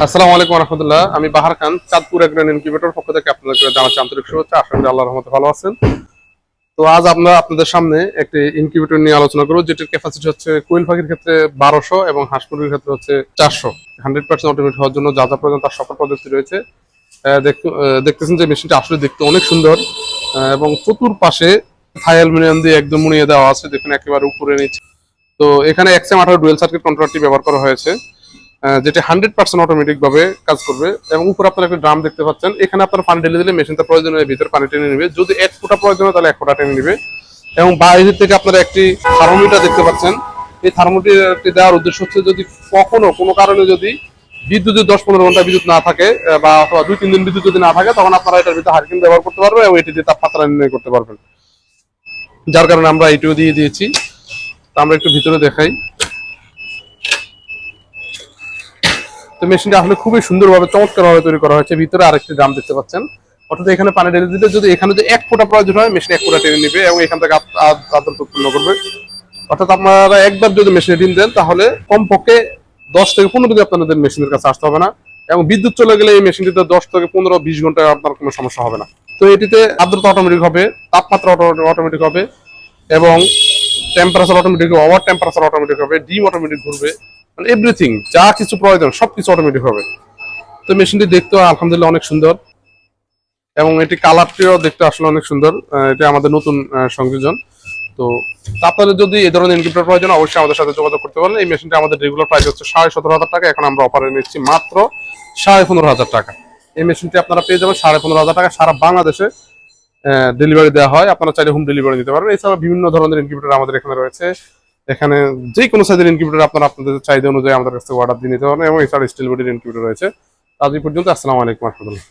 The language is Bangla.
আসসালামু আলাইকুম রহমতুল্লাহ। আমি বাহার খান, চাঁদপুর এগ্রো ইনকিউবেটর পক্ষ থেকে আপনাদেরকে জানাচ্ছি আন্তরিক শুভেচ্ছা। আশা করি আল্লাহর রহমতে ভালো আছেন। তো আজ আমরা আপনাদের সামনে একটি ইনকিউবেটর নিয়ে আলোচনা করবো, যেটির ক্যাপাসিটি হচ্ছে কোয়েল পাখির ক্ষেত্রে 1200 এবং হাঁস মুরগির ক্ষেত্রে হচ্ছে 400। 100% অটোমেটিক হওয়ার জন্য যা যা প্রয়োজন তার সকল পদ্ধতি রয়েছে। দেখতেছেন যে মেশিনটা আসলে দেখতে অনেক সুন্দর এবং চতুর্পাশে থাই অ্যালুমিনিয়াম দিয়ে একদম মুড়িয়ে দেওয়া আছে, দেখুন একেবারে উপরে নিচে। তো এখানে XM18 ডুয়েল সার্কিট কন্ট্রোলারটি ব্যবহার করা হয়েছে, যেটা 100% অটোমেটিক ভাবে কাজ করবে। এবং উপরে আপনারা একটা ড্রাম দেখতে পাচ্ছেন, এখানে আপনারা পানি ঢেলে দিলে মেশিনটা প্রয়োজনের ভিতরে পানি টেনে নেবে। যদি 1 ফোঁটা প্রয়োজন হয় তাহলে 1 ফোঁটা টেনে নেবে। এবং বাইরে থেকে আপনারা একটি থার্মোমিটার দেখতে পাচ্ছেন। এই থার্মোমিটারটি দেওয়ার উদ্দেশ্য হচ্ছে যদি কখনো কোনো কারণে যদি বিদ্যুৎ 10-15 ঘন্টা বিদ্যুৎ না থাকে বা অথবা 2-3 দিন বিদ্যুৎ যদি না থাকে, তখন আপনারা এটার ভিতরে হারিকেন ব্যবহার করতে পারবেন এবং এটি দিয়ে তাপমাত্রা নির্ণয় করতে পারবেন। যার কারণে আমরা এটিও দিয়ে দিয়েছি। তো আমরা একটু ভিতরে দেখাই। তো মেশিনটা আসলে খুবই সুন্দরভাবে চমৎকারভাবে তৈরি করা হয়েছে। ভিতরে আরেকটি ড্রাম দেখতে পাচ্ছেন, অর্থাৎ এখানে পানি ঢেলে দিলে যদি এখানে যদি 1 ফোঁটা প্রয়োজন হয়, মেশিন 1 ফোঁটা টেনে নিবে এবং এখান থেকে আদর উৎপন্ন করবে। অর্থাৎ আপনারা একবার যদি মেশিনে ডিম দেন তাহলে কমপক্ষে 10 থেকে 15 দিন আপনাদের মেশিনের কাছে আসতে হবে না। এবং বিদ্যুৎ চলে গেলে এই মেশিনটিতে 10 থেকে 15-20 ঘন্টা আপনার কোনো সমস্যা হবে না। তো এটিতে আর্দ্রতা অটোমেটিক হবে, তাপমাত্রা অটোমেটিক হবে এবং টেম্পারেচার অটোমেটিক হবে, ওভার টেম্পারেচার অটোমেটিক হবে, ডিম অটোমেটিক ঘুরবে, মানে এভরিথিং যা কিছু প্রয়োজন সবকিছু অটোমেটিক হবে। তো মেশিনটি দেখতেও আলহামদুলিল্লাহ অনেক সুন্দর এবং এটি কালারটিও দেখতে আসলে অনেক সুন্দর। এটা আমাদের নতুন সংযোজন। তো আপনাদের যদি এই ধরনের ইনকিউবেটর প্রয়োজন অবশ্যই আমাদের সাথে যোগাযোগ করতে পারেন। এই মেশিনটা আমাদের রেগুলার প্রাইস হচ্ছে 17,500 টাকা, এখন আমরা অফারে নিচ্ছি মাত্র 15,500 টাকা। এই মেশিনটি আপনারা পেয়ে যাবেন 15,500 টাকা। সারা বাংলাদেশে ডেলিভারি দেওয়া হয়, আপনারা চাইলে হোম ডেলিভারি দিতে পারবেন। এছাড়া বিভিন্ন ধরনের ইনকিউবেটর আমাদের এখানে রয়েছে। এখানে যে কোনো সাইজের ইনকিউবেটর আপনারা আপনাদের চাহিদা অনুযায়ী আমাদের কাছে অর্ডার দিয়ে নিতে পারেন এবং এছাড়া স্টিল বডির ইনকিউবেটর রয়েছে। আজ এই পর্যন্ত। আসসালামু আলাইকুম রহমতুল্লাহ।